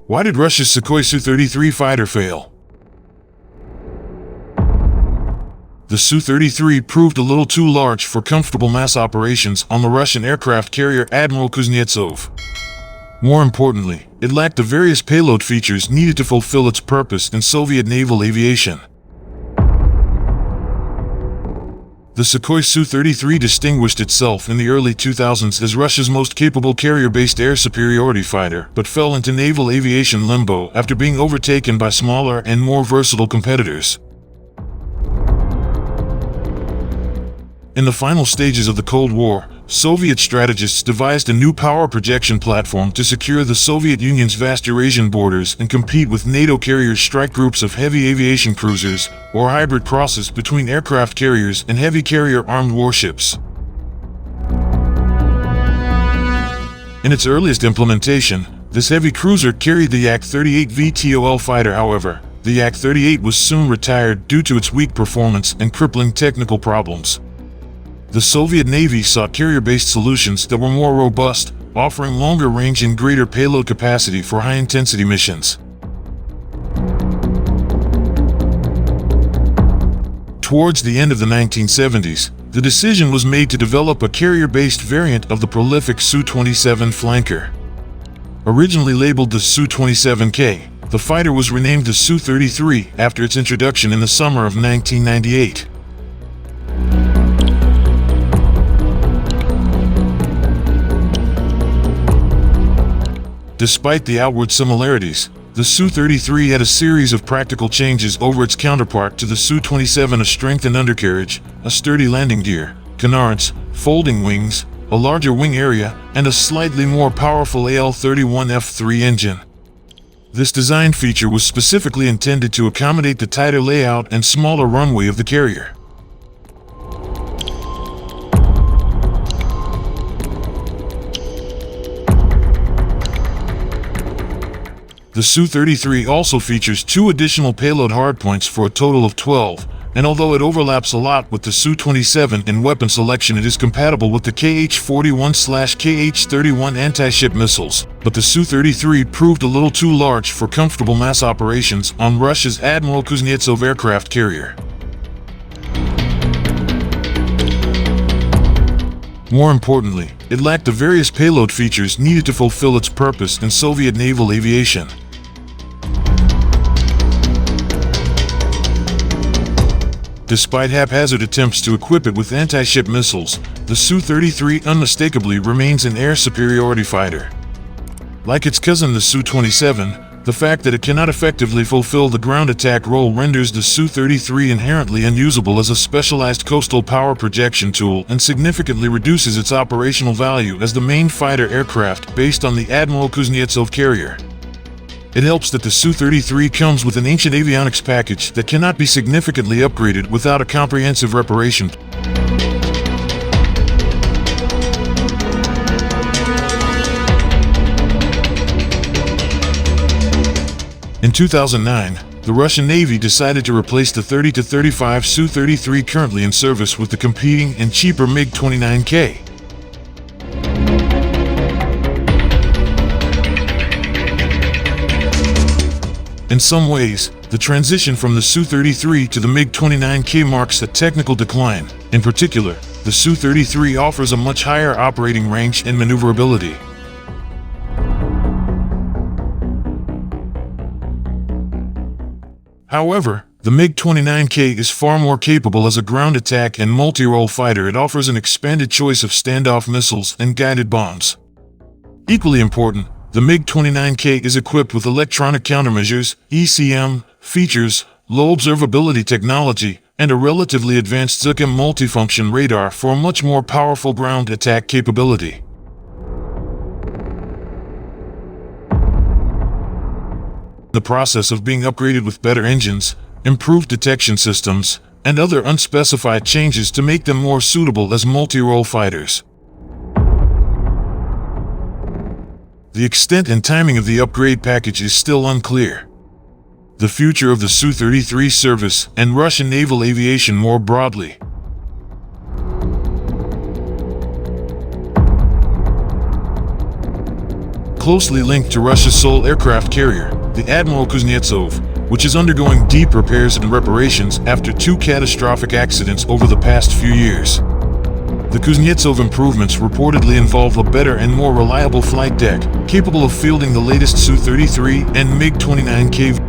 Why did Russia's Sukhoi Su-33 fighter fail? The Su-33 proved a little too large for comfortable mass operations on the Russian aircraft carrier Admiral Kuznetsov. More importantly, it lacked the various payload features needed to fulfill its purpose in Soviet naval aviation. The Sukhoi Su-33 distinguished itself in the early 2000s as Russia's most capable carrier-based air superiority fighter, but fell into naval aviation limbo after being overtaken by smaller and more versatile competitors. In the final stages of the Cold War, Soviet strategists devised a new power projection platform to secure the Soviet Union's vast Eurasian borders and compete with NATO carrier strike groups of heavy aviation cruisers, or hybrid crosses between aircraft carriers and heavy carrier armed warships. In its earliest implementation, this heavy cruiser carried the Yak-38 VTOL fighter. However, the Yak-38 was soon retired due to its weak performance and crippling technical problems. The Soviet Navy sought carrier-based solutions that were more robust, offering longer range and greater payload capacity for high-intensity missions. Towards the end of the 1970s, the decision was made to develop a carrier-based variant of the prolific Su-27 flanker. Originally labeled the Su-27K, the fighter was renamed the Su-33 after its introduction in the summer of 1998. Despite the outward similarities, the Su-33 had a series of practical changes over its counterpart to the Su-27: a strengthened undercarriage, a sturdy landing gear, canards, folding wings, a larger wing area, and a slightly more powerful AL-31F3 engine. This design feature was specifically intended to accommodate the tighter layout and smaller runway of the carrier. The Su-33 also features 2 additional payload hardpoints for a total of 12, and although it overlaps a lot with the Su-27 in weapon selection, it is compatible with the Kh-41/Kh-31 anti-ship missiles. But the Su-33 proved a little too large for comfortable mass operations on Russia's Admiral Kuznetsov aircraft carrier. More importantly, it lacked the various payload features needed to fulfill its purpose in Soviet naval aviation. Despite haphazard attempts to equip it with anti-ship missiles, the Su-33 unmistakably remains an air superiority fighter. Like its cousin the Su-27, the fact that it cannot effectively fulfill the ground attack role renders the Su-33 inherently unusable as a specialized coastal power projection tool and significantly reduces its operational value as the main fighter aircraft based on the Admiral Kuznetsov carrier. It helps that the Su-33 comes with an ancient avionics package that cannot be significantly upgraded without a comprehensive reparation. In 2009, the Russian Navy decided to replace the 30-35 Su-33 currently in service with the competing and cheaper MiG-29K. In some ways, the transition from the Su-33 to the MiG-29K marks a technical decline. In particular, the Su-33 offers a much higher operating range and maneuverability. However, the MiG-29K is far more capable as a ground attack and multi-role fighter. It offers an expanded choice of standoff missiles and guided bombs. Equally important, the MiG-29K is equipped with electronic countermeasures, ECM, features, low observability technology, and a relatively advanced ZUCM multifunction radar for a much more powerful ground attack capability. The process of being upgraded with better engines, improved detection systems, and other unspecified changes to make them more suitable as multi-role fighters. The extent and timing of the upgrade package is still unclear. The future of the Su-33 service and Russian naval aviation more broadly. closely linked to Russia's sole aircraft carrier, the Admiral Kuznetsov, which is undergoing deep repairs and reparations after 2 catastrophic accidents over the past few years. The Kuznetsov improvements reportedly involve a better and more reliable flight deck, capable of fielding the latest Su-33 and MiG-29K